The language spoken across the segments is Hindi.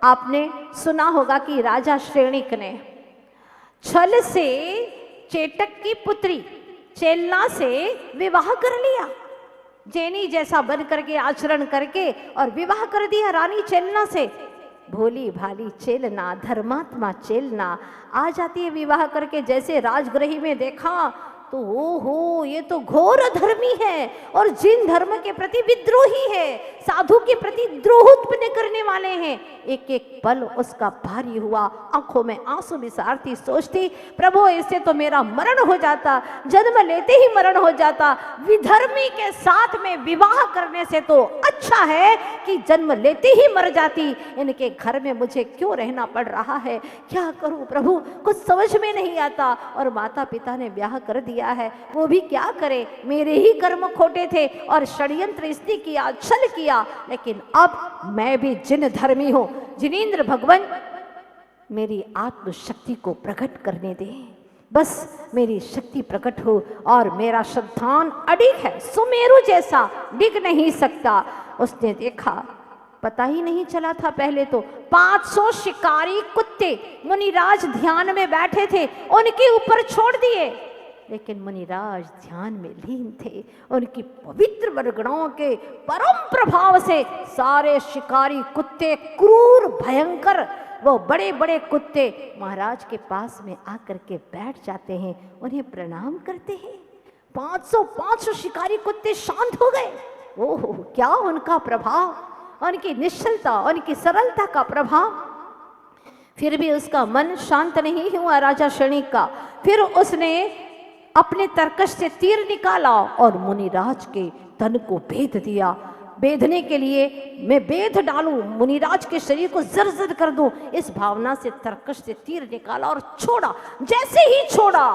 आपने सुना होगा कि राजा श्रेणिक ने छल से चेटक की पुत्री चेलना से विवाह कर लिया। जेनी जैसा बन करके आचरण करके और विवाह कर दिया रानी चेलना से। भोली भाली चेलना, धर्मात्मा चेलना आ जाती है विवाह करके। जैसे राजगृह में देखा तो ओहो, ये तो घोर धर्मी है और जिन धर्म के प्रति विद्रोही है, साधु के प्रति द्रोह उत्पन्न करने वाले हैं। एक एक पल उसका भारी हुआ, आंखों में आंसू बिसारती, सोचती प्रभु इससे तो मेरा मरण हो जाता, जन्म लेते ही मरण हो जाता। विधर्मी के साथ में विवाह करने से तो अच्छा है कि जन्म लेते ही मर जाती। इनके घर में मुझे क्यों रहना पड़ रहा है, क्या करूं प्रभु, कुछ समझ में नहीं आता। और माता पिता ने ब्याह कर दिया है, वो भी क्या करे, मेरे ही कर्म खोटे थे और षड्यंत्र इसने किया, छल किया। लेकिन अब मैं भी जिन धर्मी हूं, जिनेंद्र भगवान मेरी आत्मशक्ति को प्रकट करने दे, बस मेरी शक्ति प्रकट हो और मेरा श्रद्धान अडिग है, सुमेरु जैसा डिग नहीं सकता। उसने देखा, पता ही नहीं चला था पहले तो 500 शिकारी कुत्ते मुनिराज ध्यान में बैठे थे, उनके ऊपर छोड़ दिए। लेकिन मुनिराज ध्यान में लीन थे। उनकी पवित्र वरगुणों के परम प्रभाव से सारे शिकारी कुत्ते, क्रूर भयंकर वो बड़े बड़े कुत्ते महाराज के पास में आकर के बैठ जाते हैं, उन्हें प्रणाम करते हैं। 500 शिकारी कुत्ते शांत हो गए। ओहो, क्या उनका प्रभाव, उनकी निश्चलता, उनकी सरलता का प्रभाव। फिर भी उसका मन शांत नहीं हुआ राजा श्रेणिक का। फिर उसने अपने तरकश से तीर निकाला और मुनिराज के तन को भेद दिया। बेधने के लिए मैं बेध डालूं, मुनिराज के शरीर को जर्जर कर दूं, इस भावना से तरकश से तीर निकाला और छोड़ा। जैसे ही छोड़ा,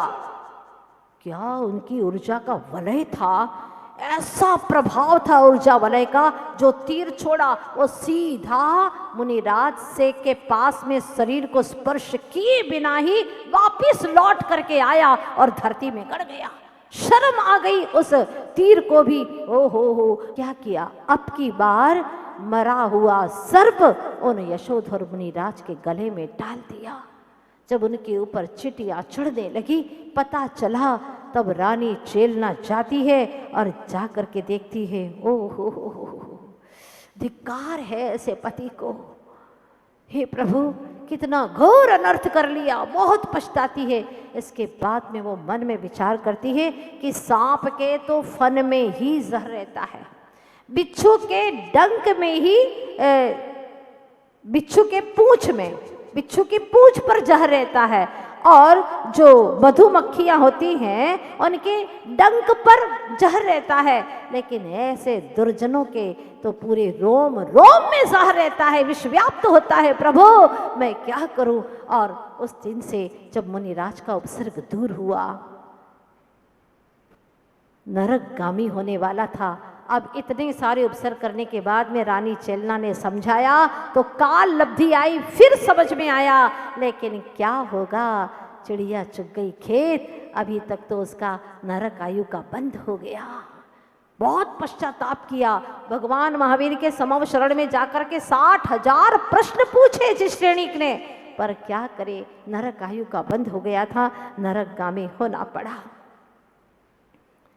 क्या उनकी ऊर्जा का वलय था, ऐसा प्रभाव था ऊर्जा वलय का। जो तीर छोड़ा वो सीधा मुनिराज से के पास में शरीर को स्पर्श किए बिना ही वापस लौट करके आया और धरती में गड़ गया। शर्म आ गई उस तीर को भी। ओ हो, क्या किया, अब की बार मरा हुआ सर्प उन यशोधर मुनिराज के गले में डाल दिया। जब उनके ऊपर चिटिया चढ़ने लगी, पता चला, तब रानी चेलना जाती है और जा करके देखती है, ओ हो, धिक्कार है ऐसे पति को। हे प्रभु, कितना घोर अनर्थ कर लिया, बहुत पछताती है। इसके बाद में वो मन में विचार करती है कि सांप के तो फन में ही जहर रहता है, बिच्छू के डंक में ही, बिच्छू के पूंछ में, बिच्छू की पूंछ पर जहर रहता है, और जो मधुमक्खियां होती हैं उनके डंक पर जहर रहता है। लेकिन ऐसे दुर्जनों के तो पूरे रोम रोम में जहर रहता है, विषव्याप्त होता है। प्रभु मैं क्या करूं। और उस दिन से जब मुनिराज का उपसर्ग दूर हुआ, नरकगामी होने वाला था। अब इतने सारे उपसर्ग करने के बाद में रानी चेलना ने समझाया तो काल लब्धि आई, फिर समझ में आया। लेकिन क्या होगा, चिड़िया चुग गई खेत, अभी तक तो उसका नरक आयु का बंध हो गया। बहुत पश्चाताप किया। भगवान महावीर के समव शरण में जाकर के 60,000 प्रश्न पूछे जिस श्रेणिक ने, पर क्या करे, नरक आयु का बंध हो गया था, नरकगामी होना पड़ा।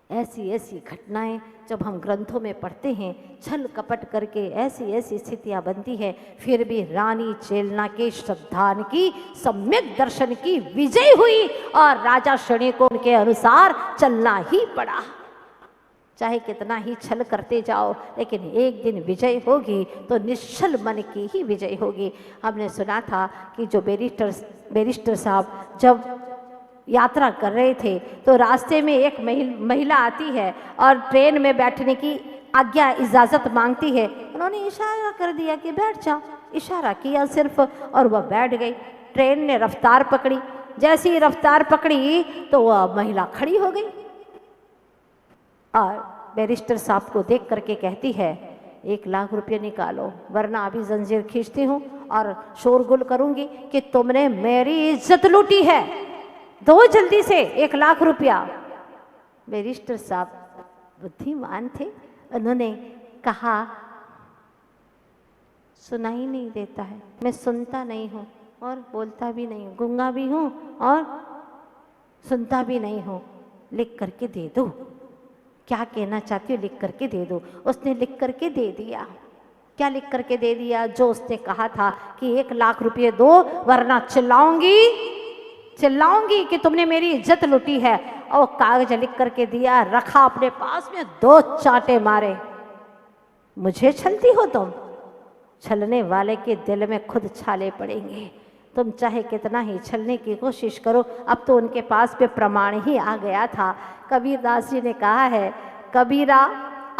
ऐसी ऐसी घटनाएं जब हम ग्रंथों में पढ़ते हैं, छल कपट करके ऐसी ऐसी स्थितियां बनती है। फिर भी रानी चेलना के श्रद्धान की, सम्यक दर्शन की विजय हुई और राजा श्रेणिक को उनके अनुसार चलना ही पड़ा। चाहे कितना ही छल करते जाओ, लेकिन एक दिन विजय होगी तो निश्चल मन की ही विजय होगी। हमने सुना था कि जो बैरिस्टर साहब जब यात्रा कर रहे थे तो रास्ते में एक महिला आती है और ट्रेन में बैठने की आज्ञा, इजाज़त मांगती है। उन्होंने इशारा कर दिया कि बैठ जाओ, इशारा किया सिर्फ, और वह बैठ गई। ट्रेन ने रफ्तार पकड़ी। जैसी ही रफ्तार पकड़ी तो वह महिला खड़ी हो गई और बैरिस्टर साहब को देख करके कहती है, 1 लाख रुपये निकालो, वरना अभी जंजीर खींचती हूँ और शोरगुल करूँगी कि तुमने मेरी इज्जत लूटी है, दो जल्दी से 1 लाख रुपया। बैरिस्टर साहब बुद्धिमान थे, उन्होंने कहा सुनाई नहीं देता है, मैं सुनता नहीं हूँ और बोलता भी नहीं हूँ, गूंगा भी हूँ और सुनता भी नहीं हूँ, लिख करके दे दो, क्या कहना चाहती हो लिख करके दे दो। उसने लिख करके दे दिया। क्या लिख करके दे दिया? जो उसने कहा था कि 1 लाख रुपये दो वरना चिल्लाऊंगी कि तुमने मेरी इज्जत लूटी है। और कागज लिख करके दिया, रखा अपने पास में, 2 चांटे मारे। मुझे छलती हो तुम? छलने वाले के दिल में खुद छाले पड़ेंगे। तुम चाहे कितना ही छलने की कोशिश करो, अब तो उनके पास पे प्रमाण ही आ गया था। कबीरदास जी ने कहा है, कबीरा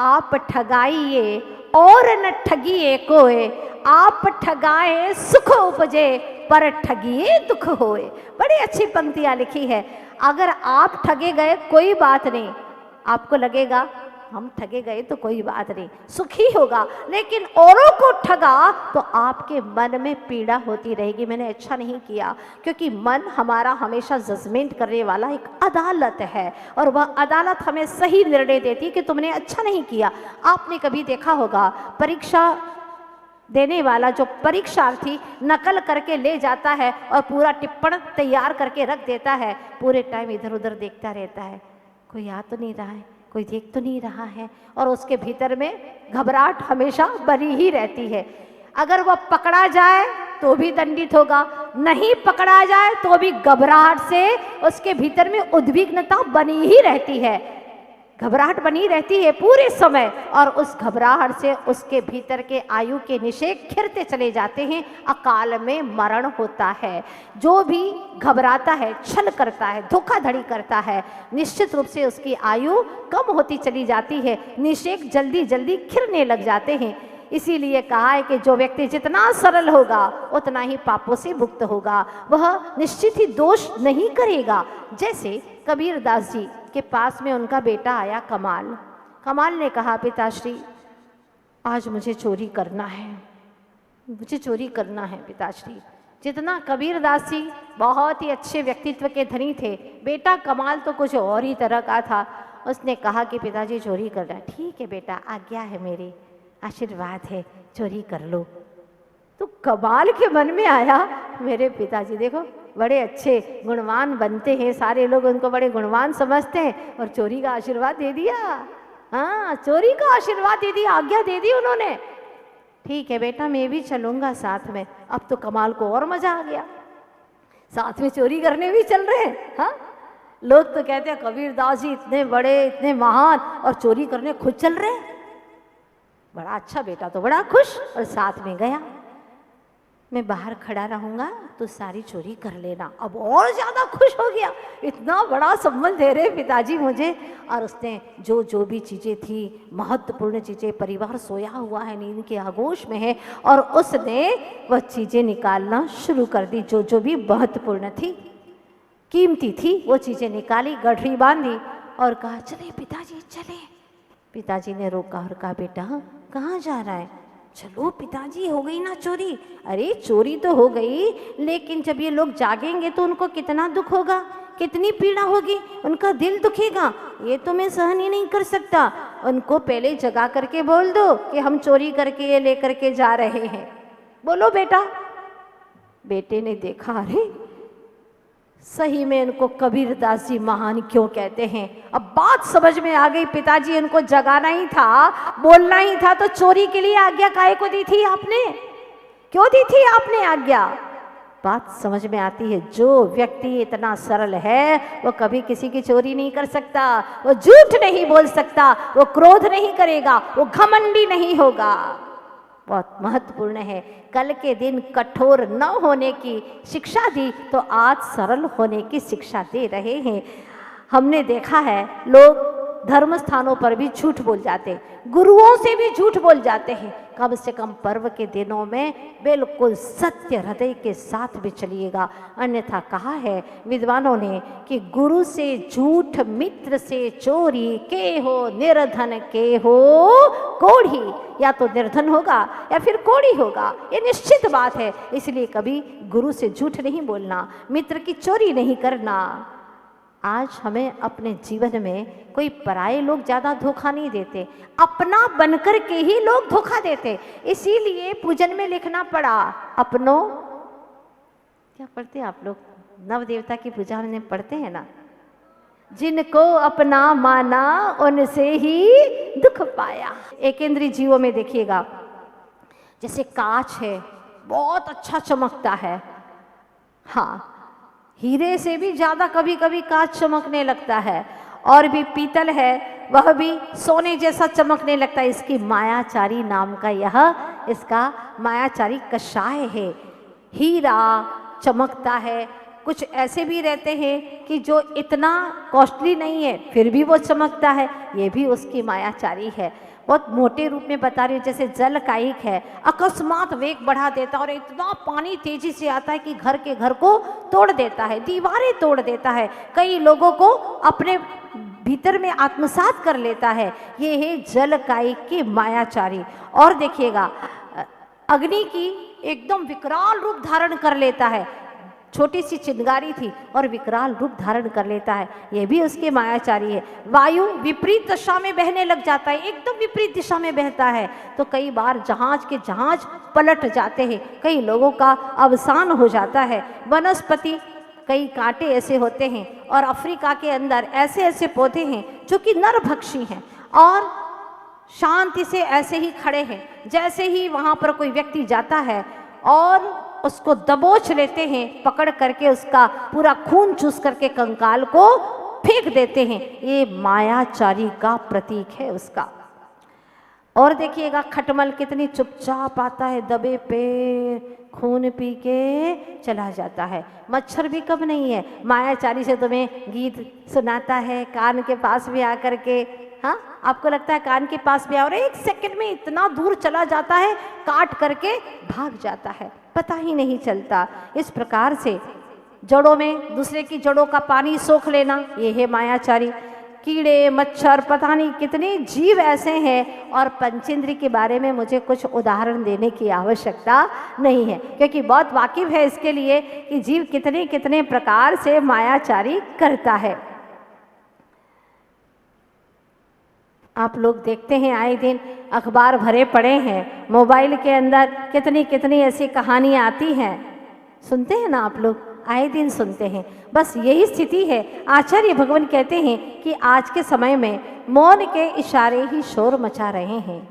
आप ठगाइए और न ठगिए कोय, आप ठगाए सुख उपजे पर ठगिए दुख होए। बड़ी अच्छी पंक्तियां लिखी है। अगर आप ठगे गए कोई बात नहीं, आपको लगेगा हम ठगे गए तो कोई बात नहीं, सुखी होगा, लेकिन औरों को ठगा तो आपके मन में पीड़ा होती रहेगी, मैंने अच्छा नहीं किया। क्योंकि मन हमारा हमेशा जजमेंट करने वाला एक अदालत है और वह अदालत हमें सही निर्णय देती कि तुमने अच्छा नहीं किया। आपने कभी देखा होगा, परीक्षा देने वाला जो परीक्षार्थी नकल करके ले जाता है और पूरा टिप्पण तैयार करके रख देता है, पूरे टाइम इधर उधर देखता रहता है, कोई आ तो नहीं रहा है, कोई देख तो नहीं रहा है, और उसके भीतर में घबराहट हमेशा बनी ही रहती है। अगर वह पकड़ा जाए तो भी दंडित होगा, नहीं पकड़ा जाए तो भी घबराहट से उसके भीतर में उद्विग्नता बनी ही रहती है, घबराहट बनी रहती है पूरे समय। और उस घबराहट से उसके भीतर के आयु के निषेक खिरते चले जाते हैं, अकाल में मरण होता है। जो भी घबराता है, छल करता है, धोखाधड़ी करता है, निश्चित रूप से उसकी आयु कम होती चली जाती है, निषेक जल्दी जल्दी खिरने लग जाते हैं। इसीलिए कहा है कि जो व्यक्ति जितना सरल होगा उतना ही पापों से मुक्त होगा, वह निश्चित ही दोष नहीं करेगा। जैसे कबीरदास जी के पास में उनका बेटा आया कमाल। कमाल ने कहा, पिताश्री आज मुझे चोरी करना है, मुझे चोरी करना है पिताश्री। जितना कबीरदास जी बहुत ही अच्छे व्यक्तित्व के धनी थे, बेटा कमाल तो कुछ और ही तरह का था। उसने कहा कि पिताजी चोरी करना है। ठीक है बेटा, आज्ञा है मेरी, आशीर्वाद है, चोरी कर लो। तो कमाल के मन में आया, मेरे पिताजी देखो बड़े अच्छे गुणवान बनते हैं, सारे लोग उनको बड़े गुणवान समझते हैं, और चोरी का आशीर्वाद दे दिया। हाँ, चोरी का आशीर्वाद दे दिया, आज्ञा दे दी उन्होंने। ठीक है बेटा, मैं भी चलूंगा साथ में। अब तो कमाल को और मजा आ गया, साथ में चोरी करने भी चल रहे हैं। हाँ, लोग तो कहते हैं कबीरदास जी इतने बड़े, इतने महान, और चोरी करने खुद चल रहे हैं। बड़ा अच्छा, बेटा तो बड़ा खुश, और साथ में गया। मैं बाहर खड़ा रहूंगा तो सारी चोरी कर लेना। अब और ज्यादा खुश हो गया, इतना बड़ा सम्मान दे रहे पिताजी मुझे। और उसने जो जो भी चीजें थी, महत्वपूर्ण चीजें, परिवार सोया हुआ है, नींद के आगोश में है, और उसने वह चीजें निकालना शुरू कर दी। जो जो भी महत्वपूर्ण थी, कीमती थी, वो चीजें निकाली, गठरी बांधी और कहा चले पिताजी चले। पिताजी ने रोका और कहा बेटा कहाँ जा रहा है? चलो पिताजी, हो गई ना चोरी। अरे चोरी तो हो गई, लेकिन जब ये लोग जागेंगे तो उनको कितना दुख होगा, कितनी पीड़ा होगी, उनका दिल दुखेगा। ये तो मैं सहन ही नहीं कर सकता। उनको पहले जगा करके बोल दो कि हम चोरी करके ये लेकर के जा रहे हैं। बोलो बेटा। बेटे ने देखा, अरे सही में इनको कबीरदास जी महान क्यों कहते हैं। अब बात समझ में आ गई, पिताजी इनको जगाना ही था, बोलना ही था, तो चोरी के लिए आज्ञा काहे को दी थी आपने? क्यों दी थी आपने आज्ञा? बात समझ में आती है। जो व्यक्ति इतना सरल है वो कभी किसी की चोरी नहीं कर सकता, वो झूठ नहीं बोल सकता, वो क्रोध नहीं करेगा, वो घमंडी नहीं होगा। बहुत महत्वपूर्ण है। कल के दिन कठोर न होने की शिक्षा दी तो आज सरल होने की शिक्षा दे रहे हैं। हमने देखा है लोग धर्म स्थानों पर भी झूठ बोल जाते हैं, गुरुओं से भी झूठ बोल जाते हैं। कम से कम पर्व के दिनों में बिल्कुल सत्य हृदय के साथ भी चलिएगा, अन्यथा कहा है विद्वानों ने कि गुरु से झूठ, मित्र से चोरी, के हो निर्धन के हो कोढ़ी। या तो निर्धन होगा या फिर कोढ़ी होगा, ये निश्चित बात है। इसलिए कभी गुरु से झूठ नहीं बोलना, मित्र की चोरी नहीं करना। आज हमें अपने जीवन में कोई पराये लोग ज़्यादा धोखा नहीं देते, अपना बनकर के ही लोग धोखा देते। इसीलिए पूजन में लिखना पड़ा अपनों, क्या पढ़ते हैं आप लोग, नव देवता की पूजा में पढ़ते हैं ना, जिनको अपना माना उनसे ही दुख पाया। एकेंद्रीय जीवों में देखिएगा, जैसे कांच है बहुत अच्छा चमकता है, हाँ हीरे से भी ज़्यादा कभी कभी कांच चमकने लगता है, और भी पीतल है वह भी सोने जैसा चमकने लगता है। इसकी मायाचारी नाम का यह इसका मायाचारी कषाय है। हीरा चमकता है, कुछ ऐसे भी रहते हैं कि जो इतना कॉस्टली नहीं है फिर भी वो चमकता है, ये भी उसकी मायाचारी है। बहुत मोटे रूप में बता रही हूँ, जैसे जल कायिक है, अकस्मात वेग बढ़ा देता है और इतना पानी तेजी से आता है कि घर के घर को तोड़ देता है, दीवारें तोड़ देता है, कई लोगों को अपने भीतर में आत्मसात कर लेता है। ये है जल कायिक की मायाचारी। और देखिएगा अग्नि की एकदम विकराल रूप धारण कर लेता है, छोटी सी चिंगारी थी और विकराल रूप धारण कर लेता है, ये भी उसके मायाचारी है। वायु विपरीत दिशा में बहने लग जाता है, एकदम विपरीत दिशा में बहता है तो कई बार जहाज के जहाज पलट जाते हैं, कई लोगों का अवसान हो जाता है। वनस्पति कई कांटे ऐसे होते हैं और अफ्रीका के अंदर ऐसे ऐसे पौधे हैं जो कि नरभक्षी हैं और शांति से ऐसे ही खड़े हैं, जैसे ही वहाँ पर कोई व्यक्ति जाता है और उसको दबोच लेते हैं, पकड़ करके उसका पूरा खून चूस करके कंकाल को फेंक देते हैं। ये मायाचारी का प्रतीक है उसका। और देखिएगा खटमल कितनी चुपचाप आता है, दबे पे खून पी के चला जाता है। मच्छर भी कम नहीं है, मायाचारी से तुम्हें गीत सुनाता है कान के पास भी आकर के, हाँ आपको लगता है कान के पास भी आ और एक सेकंड में इतना दूर चला जाता है, काट करके भाग जाता है, पता ही नहीं चलता। इस प्रकार से जड़ों में दूसरे की जड़ों का पानी सोख लेना, ये है मायाचारी। कीड़े मच्छर पता नहीं कितने जीव ऐसे हैं, और पंचेंद्रिय के बारे में मुझे कुछ उदाहरण देने की आवश्यकता नहीं है, क्योंकि बहुत वाकिफ है इसके लिए कि जीव कितने कितने प्रकार से मायाचारी करता है। आप लोग देखते हैं आए दिन अखबार भरे पड़े हैं, मोबाइल के अंदर कितनी कितनी ऐसी कहानियाँ आती हैं, सुनते हैं ना आप लोग, आए दिन सुनते हैं। बस यही स्थिति है। आचार्य भगवान कहते हैं कि आज के समय में मौन के इशारे ही शोर मचा रहे हैं,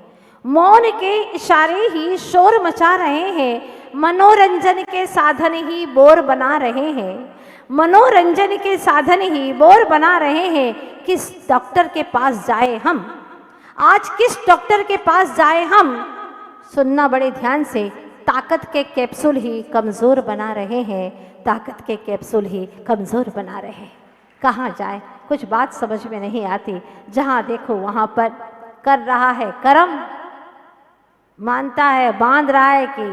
मौन के इशारे ही शोर मचा रहे हैं, मनोरंजन के साधन ही बोर बना रहे हैं, मनोरंजन के साधन ही बोर बना रहे हैं। किस डॉक्टर के पास जाए हम, आज किस डॉक्टर के पास जाए हम, सुनना बड़े ध्यान से, ताकत के कैप्सूल ही कमज़ोर बना रहे हैं, ताकत के कैप्सूल ही कमज़ोर बना रहे हैं। कहाँ जाए कुछ बात समझ में नहीं आती, जहाँ देखो वहाँ पर कर रहा है कर्म, मानता है बांध रहा है कि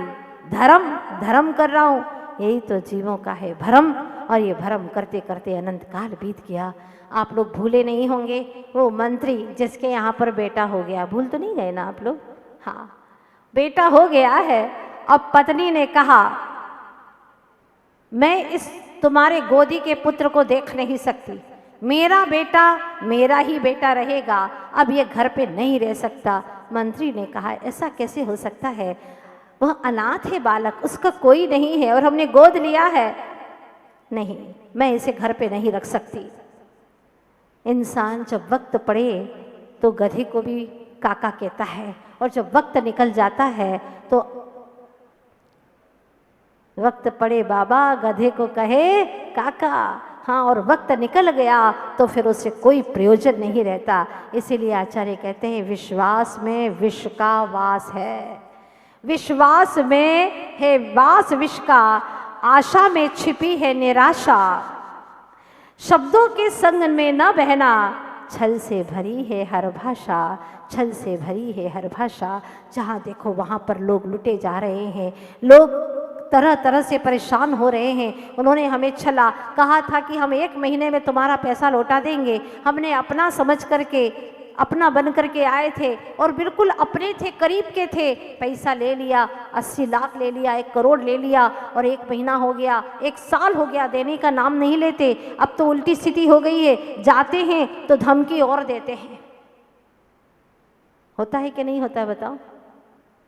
धर्म धर्म कर रहा हूँ, यही तो जीवों का है भ्रम। और ये भ्रम करते करते अनंत काल बीत गया। आप लोग भूले नहीं होंगे वो मंत्री जिसके यहाँ पर बेटा हो गया, भूल तो नहीं गए ना आप लोग, हाँ बेटा हो गया है। अब पत्नी ने कहा मैं इस तुम्हारे गोदी के पुत्र को देख नहीं सकती, मेरा बेटा मेरा ही बेटा रहेगा, अब ये घर पे नहीं रह सकता। मंत्री ने कहा ऐसा कैसे हो सकता है, वह अनाथ है बालक, उसका कोई नहीं है और हमने गोद लिया है, नहीं मैं इसे घर पे नहीं रख सकती। इंसान जब वक्त पड़े तो गधे को भी काका कहता है, और जब वक्त निकल जाता है तो वक्त पड़े बाबा गधे को कहे काका, हाँ और वक्त निकल गया तो फिर उससे कोई प्रयोजन नहीं रहता। इसीलिए आचार्य कहते हैं विश्वास में विष का वास है, विश्वास में है वास विष का, आशा में छिपी है निराशा, शब्दों के संग में न बहना, छल से भरी है हर भाषा, छल से भरी है हर भाषा। जहाँ देखो वहाँ पर लोग लुटे जा रहे हैं, लोग तरह तरह से परेशान हो रहे हैं। उन्होंने हमें छला, कहा था कि हम 1 महीने में तुम्हारा पैसा लौटा देंगे, हमने अपना समझ करके अपना बन करके आए थे और बिल्कुल अपने थे, करीब के थे, पैसा ले लिया, 80 लाख ले लिया, 1 करोड़ ले लिया और 1 महीना हो गया, 1 साल हो गया, देने का नाम नहीं लेते। अब तो उल्टी स्थिति हो गई है, जाते हैं तो धमकी और देते हैं। होता है कि नहीं होता है बताओ?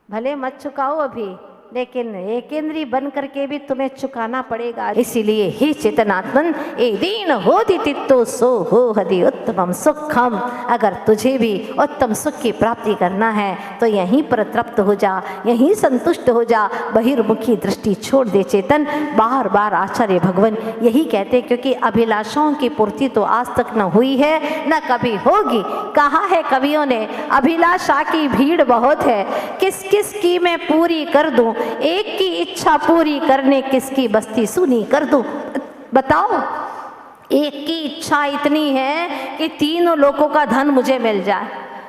भले मत चुकाओ अभी, लेकिन एकेंद्री बन करके भी तुम्हें चुकाना पड़ेगा। इसीलिए हे चेतनात्मन ए दीन होति तित्तो सो हो हदि उत्तमम सुखम। अगर तुझे भी उत्तम सुख की प्राप्ति करना है तो यहीं पर तृप्त हो जा, यहीं संतुष्ट हो जा, बहिर्मुखी दृष्टि छोड़ दे चेतन। बार बार आचार्य भगवान यही कहते, क्योंकि अभिलाषाओं की पूर्ति तो आज तक न हुई है न कभी होगी। कहा है कवियों ने, अभिलाषा की भीड़ बहुत है, किस किस की मैं पूरी कर दूं, एक की इच्छा पूरी करने किसकी बस्ती सुनी कर दूं। बताओ, एक की इच्छा इतनी है कि 3 लोगों का धन मुझे मिल जाए,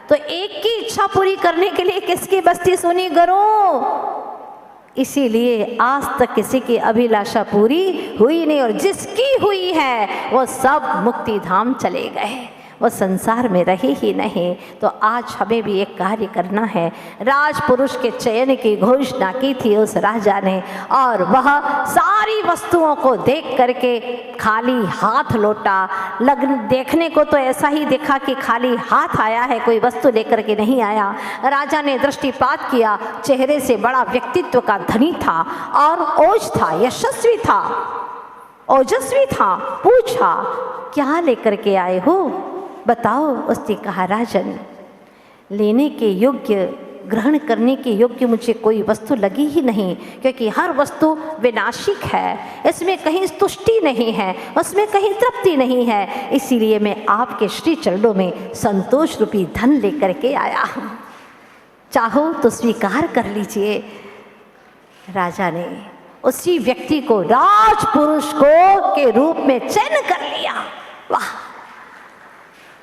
तो एक की इच्छा पूरी करने के लिए किसकी बस्ती सुनी करूं? इसीलिए आज तक किसी की अभिलाषा पूरी हुई नहीं, और जिसकी हुई है वो सब मुक्ति धाम चले गए, वो संसार में रहे ही नहीं। तो आज हमें भी एक कार्य करना है। राजपुरुष के चयन की घोषणा की थी उस राजा ने, और वह सारी वस्तुओं को देख करके खाली हाथ लौटा। देखने को तो ऐसा ही दिखा कि खाली हाथ आया है, कोई वस्तु लेकर के नहीं आया। राजा ने दृष्टिपात किया, चेहरे से बड़ा व्यक्तित्व का धनी था और ओज था, यशस्वी था, ओजस्वी था। पूछा, क्या लेकर के आए हो, बताओ। उसने कहा, राजन, लेने के योग्य, ग्रहण करने के योग्य मुझे कोई वस्तु लगी ही नहीं, क्योंकि हर वस्तु विनाशिक है, इसमें कहीं तुष्टि नहीं है, उसमें कहीं तृप्ति नहीं है। इसीलिए मैं आपके श्री चरणों में संतोष रूपी धन लेकर के आया हूँ, चाहो तो स्वीकार कर लीजिए। राजा ने उसी व्यक्ति को राजपुरुष को के रूप में चयन कर लिया। वाह!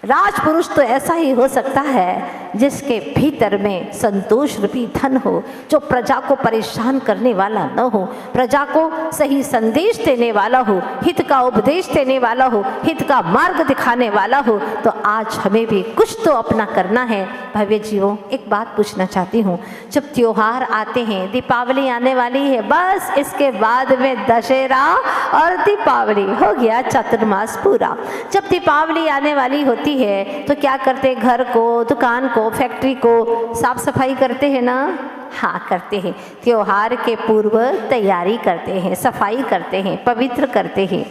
राजपुरुष तो ऐसा ही हो सकता है जिसके भीतर में संतोष रूपी धन हो, जो प्रजा को परेशान करने वाला न हो, प्रजा को सही संदेश देने वाला हो, हित का उपदेश देने वाला हो, हित का मार्ग दिखाने वाला हो। तो आज हमें भी कुछ तो अपना करना है। भव्य जीवों, एक बात पूछना चाहती हूँ, जब त्योहार आते हैं, दीपावली आने वाली है, बस इसके बाद में दशहरा और दीपावली हो गया, चातुर्मास पूरा। जब दीपावली आने वाली होती है तो क्या करते, घर को, दुकान को, फैक्ट्री को साफ सफाई करते हैं ना? हाँ, करते हैं। त्योहार के पूर्व तैयारी करते हैं, सफाई करते हैं, पवित्र करते हैं।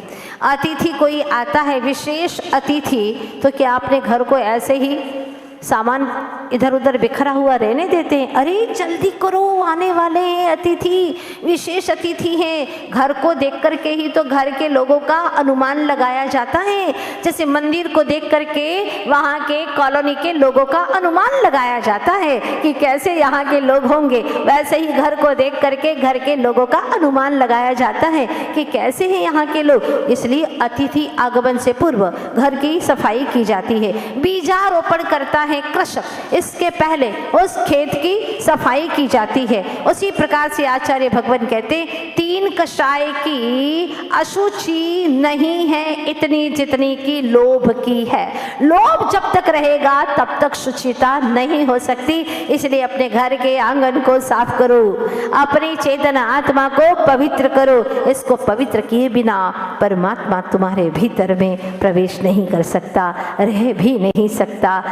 अतिथि कोई आता है, विशेष अतिथि, तो क्या अपने घर को ऐसे ही सामान इधर उधर बिखरा हुआ रहने देते हैं? अरे जल्दी करो, आने वाले हैं अतिथि, विशेष अतिथि हैं। घर को देख करके ही तो घर के लोगों का अनुमान लगाया जाता है। जैसे मंदिर को देख करके वहाँ के कॉलोनी के लोगों का अनुमान लगाया जाता है कि कैसे यहाँ के लोग होंगे, वैसे ही घर को देख करके घर के लोगों का अनुमान लगाया जाता है कि कैसे हैं यहाँ के लोग। इसलिए अतिथि आगमन से पूर्व घर की सफाई की जाती है। बीजारोपण करता है कृषक, इसके पहले उस खेत की सफाई की जाती है। उसी प्रकार से आचार्य भगवान कहते, 3 कषाय की अशुचि नहीं है इतनी जितनी की लोभ की है। लोभ जब तक रहेगा तब तक शुचिता नहीं हो सकती। इसलिए अपने घर के आंगन को साफ करो, अपनी चेतन आत्मा को पवित्र करो। इसको पवित्र किए बिना परमात्मा तुम्हारे भीतर में प्रवेश नहीं कर सकता, रह भी नहीं सकता।